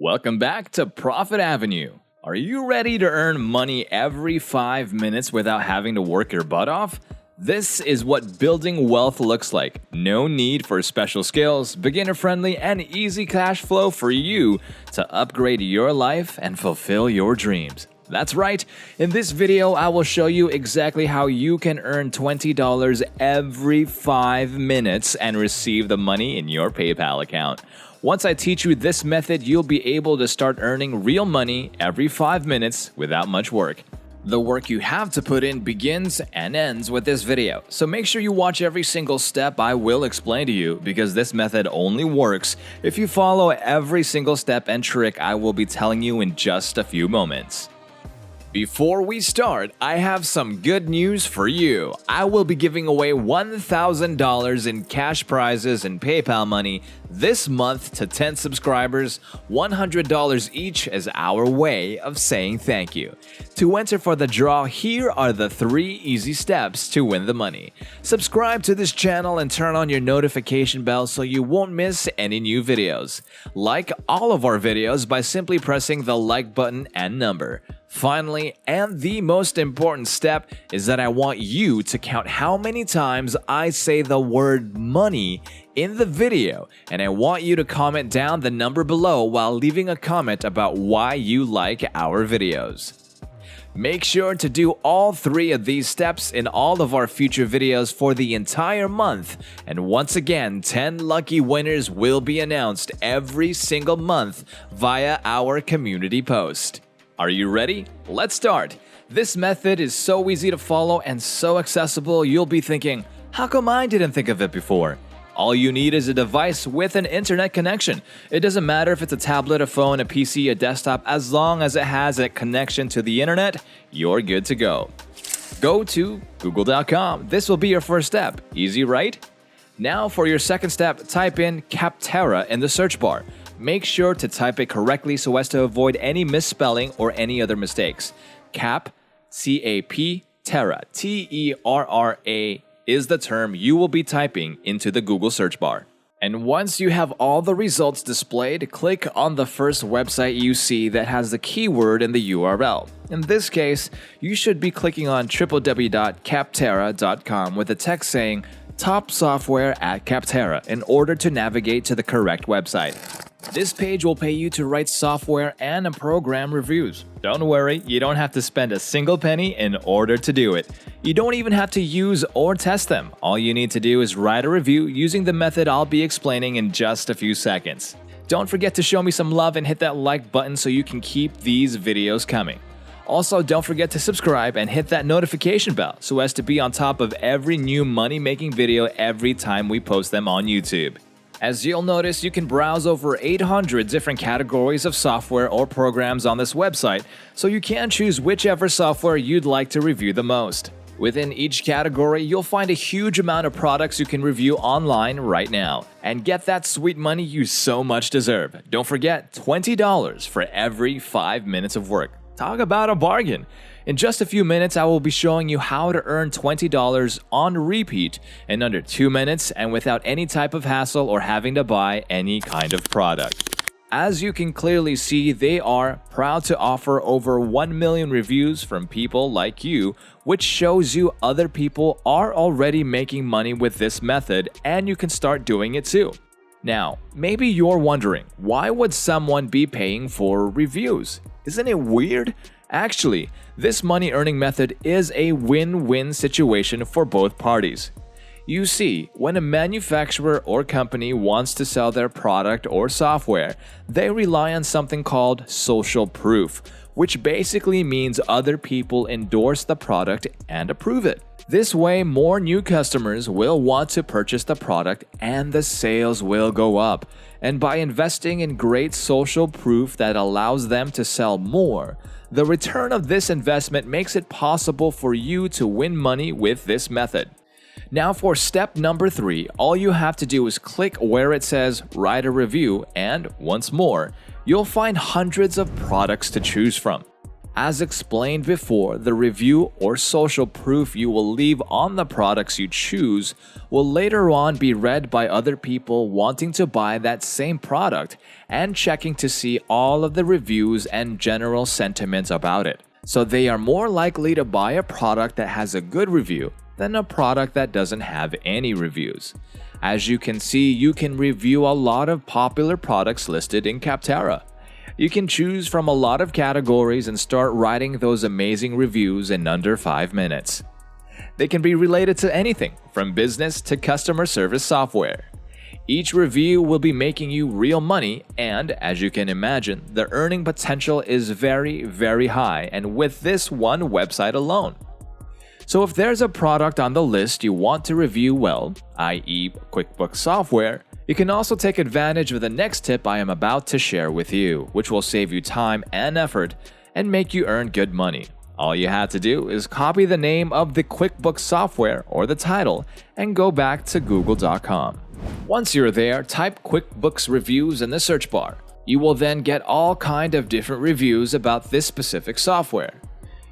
Welcome back to Profit Avenue. Are you ready to earn money every 5 minutes without having to work your butt off? This is what building wealth looks like. No need for special skills, beginner-friendly, and easy cash flow for you to upgrade your life and fulfill your dreams. That's right, in this video I will show you exactly how you can earn $20 every 5 minutes and receive the money in your PayPal account. Once I teach you this method, you'll be able to start earning real money every 5 minutes without much work. The work you have to put in begins and ends with this video, so make sure you watch every single step I will explain to you because this method only works if you follow every single step and trick I will be telling you in just a few moments. Before we start, I have some good news for you. I will be giving away $1,000 in cash prizes and PayPal money this month to 10 subscribers, $100 each as our way of saying thank you. To enter for the draw, here are the 3 easy steps to win the money. Subscribe to this channel and turn on your notification bell so you won't miss any new videos. Like all of our videos by simply pressing the like button and number. Finally, and the most important step is that I want you to count how many times I say the word money in the video, and I want you to comment down the number below while leaving a comment about why you like our videos. Make sure to do all 3 of these steps in all of our future videos for the entire month, and once again, 10 lucky winners will be announced every single month via our community post. Are you ready? Let's start! This method is so easy to follow and so accessible you'll be thinking, how come I didn't think of it before? All you need is a device with an internet connection. It doesn't matter if it's a tablet, a phone, a PC, a desktop, as long as it has a connection to the internet, you're good to go. Go to google.com. This will be your first step. Easy, right? Now for your second step, type in Capterra in the search bar. Make sure to type it correctly so as to avoid any misspelling or any other mistakes. C-A-P, Terra, T-E-R-R-A is the term you will be typing into the Google search bar. And once you have all the results displayed, click on the first website you see that has the keyword in the URL. In this case, you should be clicking on www.capterra.com with a text saying Top Software at Capterra in order to navigate to the correct website. This page will pay you to write software and program reviews. Don't worry, you don't have to spend a single penny in order to do it. You don't even have to use or test them. All you need to do is write a review using the method I'll be explaining in just a few seconds. Don't forget to show me some love and hit that like button so you can keep these videos coming. Also, don't forget to subscribe and hit that notification bell so as to be on top of every new money-making video every time we post them on YouTube. As you'll notice, you can browse over 800 different categories of software or programs on this website, so you can choose whichever software you'd like to review the most. Within each category, you'll find a huge amount of products you can review online right now, and get that sweet money you so much deserve. Don't forget, $20 for every 5 minutes of work. Talk about a bargain! In just a few minutes, I will be showing you how to earn $20 on repeat in under 2 minutes and without any type of hassle or having to buy any kind of product. As you can clearly see, they are proud to offer over 1 million reviews from people like you, which shows you other people are already making money with this method and you can start doing it too. Now, maybe you're wondering, why would someone be paying for reviews? Isn't it weird? Actually, this money-earning method is a win-win situation for both parties. You see, when a manufacturer or company wants to sell their product or software, they rely on something called social proof, which basically means other people endorse the product and approve it. This way, more new customers will want to purchase the product and the sales will go up. And by investing in great social proof that allows them to sell more, the return of this investment makes it possible for you to win money with this method. Now for step number 3, all you have to do is click where it says write a review and, once more, you'll find hundreds of products to choose from. As explained before, the review or social proof you will leave on the products you choose will later on be read by other people wanting to buy that same product and checking to see all of the reviews and general sentiments about it. So they are more likely to buy a product that has a good review than a product that doesn't have any reviews. As you can see, you can review a lot of popular products listed in Capterra. You can choose from a lot of categories and start writing those amazing reviews in under 5 minutes. They can be related to anything, from business to customer service software. Each review will be making you real money, and as you can imagine, the earning potential is very, very high, and with this one website alone. So if there's a product on the list you want to review well, i.e. QuickBooks software, you can also take advantage of the next tip I am about to share with you, which will save you time and effort and make you earn good money. All you have to do is copy the name of the QuickBooks software or the title and go back to google.com. Once you're there, type QuickBooks reviews in the search bar. You will then get all kind of different reviews about this specific software.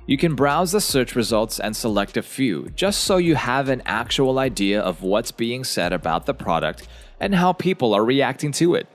You can browse the search results and select a few, just so you have an actual idea of what's being said about the product and how people are reacting to it.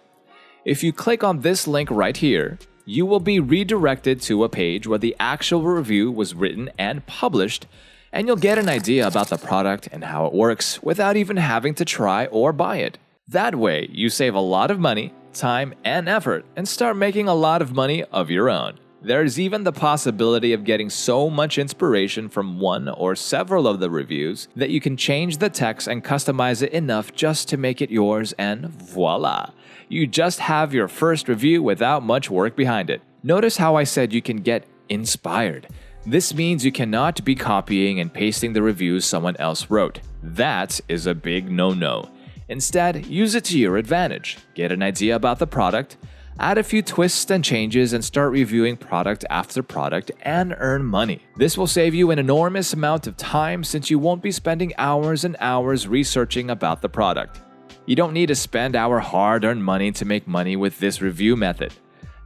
If you click on this link right here, you will be redirected to a page where the actual review was written and published, and you'll get an idea about the product and how it works without even having to try or buy it. That way, you save a lot of money, time, and effort and start making a lot of money of your own. There's even the possibility of getting so much inspiration from one or several of the reviews that you can change the text and customize it enough just to make it yours, and voila! You just have your first review without much work behind it. Notice how I said you can get inspired. This means you cannot be copying and pasting the reviews someone else wrote. That is a big no-no. Instead, use it to your advantage. Get an idea about the product, add a few twists and changes, and start reviewing product after product and earn money. This will save you an enormous amount of time since you won't be spending hours and hours researching about the product. You don't need to spend our hard-earned money to make money with this review method.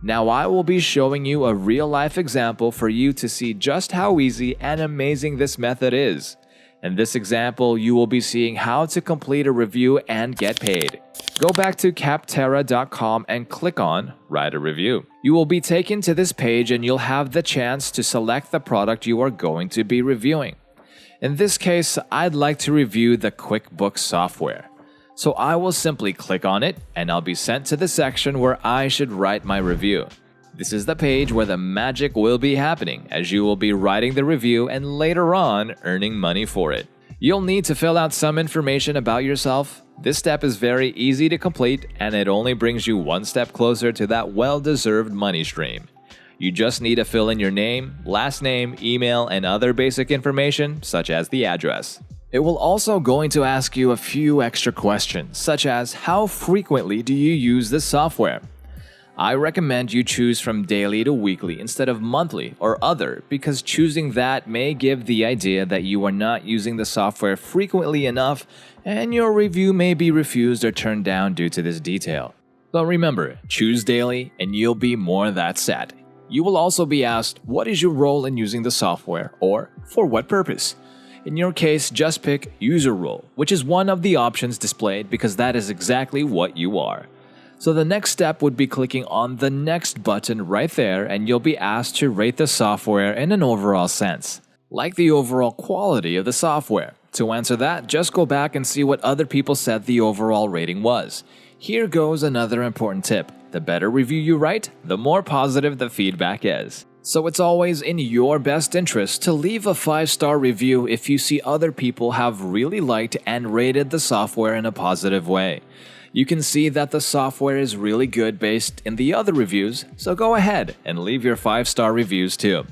Now I will be showing you a real-life example for you to see just how easy and amazing this method is. In this example, you will be seeing how to complete a review and get paid. Go back to capterra.com and click on Write a Review. You will be taken to this page and you'll have the chance to select the product you are going to be reviewing. In this case, I'd like to review the QuickBooks software. So I will simply click on it and I'll be sent to the section where I should write my review. This is the page where the magic will be happening, as you will be writing the review and later on earning money for it. You'll need to fill out some information about yourself. This step is very easy to complete and it only brings you one step closer to that well-deserved money stream. You just need to fill in your name, last name, email, and other basic information such as the address. It will also going to ask you a few extra questions, such as how frequently do you use this software? I recommend you choose from daily to weekly instead of monthly or other, because choosing that may give the idea that you are not using the software frequently enough and your review may be refused or turned down due to this detail. So remember, choose daily and you'll be more that set. You will also be asked, what is your role in using the software, or for what purpose? In your case, just pick user role, which is one of the options displayed because that is exactly what you are. So the next step would be clicking on the next button right there and you'll be asked to rate the software in an overall sense. Like the overall quality of the software. To answer that, just go back and see what other people said the overall rating was. Here goes another important tip. The better review you write, the more positive the feedback is. So it's always in your best interest to leave a 5-star review if you see other people have really liked and rated the software in a positive way. You can see that the software is really good based in the other reviews, so go ahead and leave your 5-star reviews too.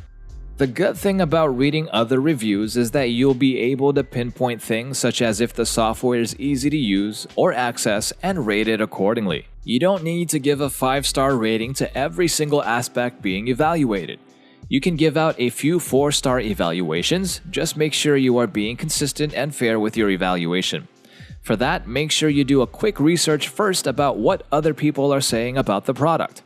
The good thing about reading other reviews is that you'll be able to pinpoint things such as if the software is easy to use or access and rate it accordingly. You don't need to give a 5-star rating to every single aspect being evaluated. You can give out a few 4-star evaluations, just make sure you are being consistent and fair with your evaluation. For that, make sure you do a quick research first about what other people are saying about the product.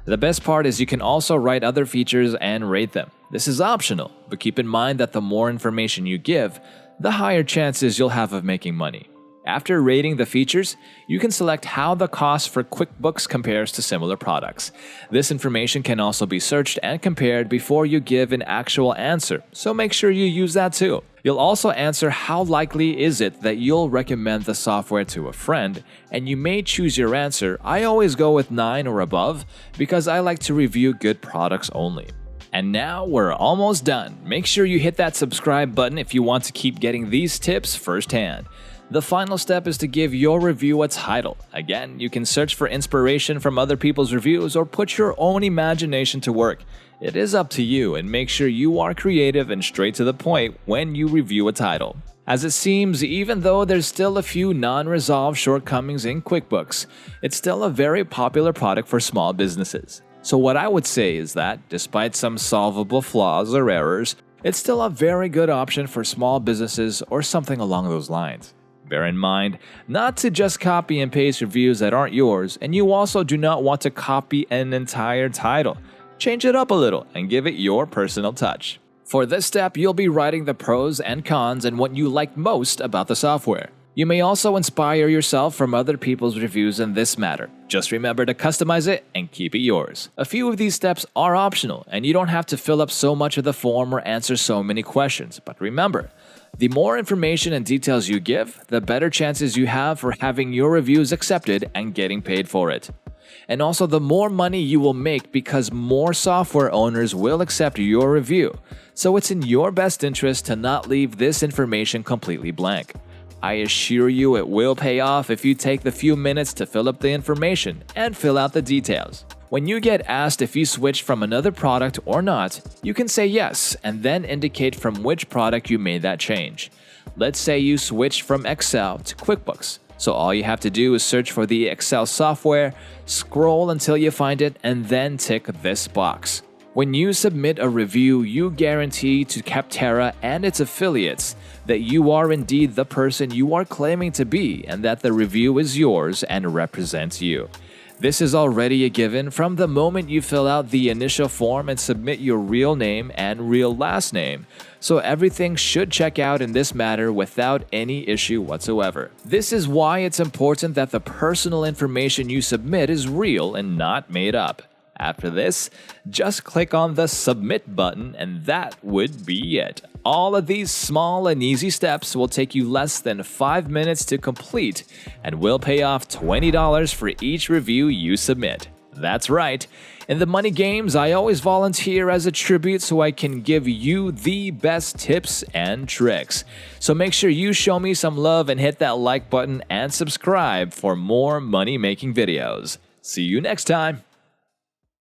The best part is you can also write other features and rate them. This is optional, but keep in mind that the more information you give, the higher chances you'll have of making money. After rating the features, you can select how the cost for QuickBooks compares to similar products. This information can also be searched and compared before you give an actual answer, so make sure you use that too. You'll also answer how likely is it that you'll recommend the software to a friend, and you may choose your answer. I always go with 9 or above because I like to review good products only. And now we're almost done. Make sure you hit that subscribe button if you want to keep getting these tips firsthand. The final step is to give your review a title. Again, you can search for inspiration from other people's reviews or put your own imagination to work. It is up to you, and make sure you are creative and straight to the point when you review a title. As it seems, even though there's still a few non-resolved shortcomings in QuickBooks, it's still a very popular product for small businesses. So what I would say is that, despite some solvable flaws or errors, it's still a very good option for small businesses or something along those lines. Bear in mind not to just copy and paste reviews that aren't yours, and you also do not want to copy an entire title. Change it up a little and give it your personal touch. For this step, you'll be writing the pros and cons and what you like most about the software. You may also inspire yourself from other people's reviews in this matter. Just remember to customize it and keep it yours. A few of these steps are optional, and you don't have to fill up so much of the form or answer so many questions. But remember, the more information and details you give, the better chances you have for having your reviews accepted and getting paid for it. And also, the more money you will make because more software owners will accept your review. So it's in your best interest to not leave this information completely blank. I assure you it will pay off if you take the few minutes to fill up the information and fill out the details. When you get asked if you switched from another product or not, you can say yes and then indicate from which product you made that change. Let's say you switched from Excel to QuickBooks. So all you have to do is search for the Excel software, scroll until you find it, and then tick this box. When you submit a review, you guarantee to Capterra and its affiliates that you are indeed the person you are claiming to be and that the review is yours and represents you. This is already a given from the moment you fill out the initial form and submit your real name and real last name, so everything should check out in this matter without any issue whatsoever. This is why it's important that the personal information you submit is real and not made up. After this, just click on the Submit button and that would be it. All of these small and easy steps will take you less than 5 minutes to complete and will pay off $20 for each review you submit. That's right. In the money games, I always volunteer as a tribute so I can give you the best tips and tricks. So make sure you show me some love and hit that like button and subscribe for more money-making videos. See you next time.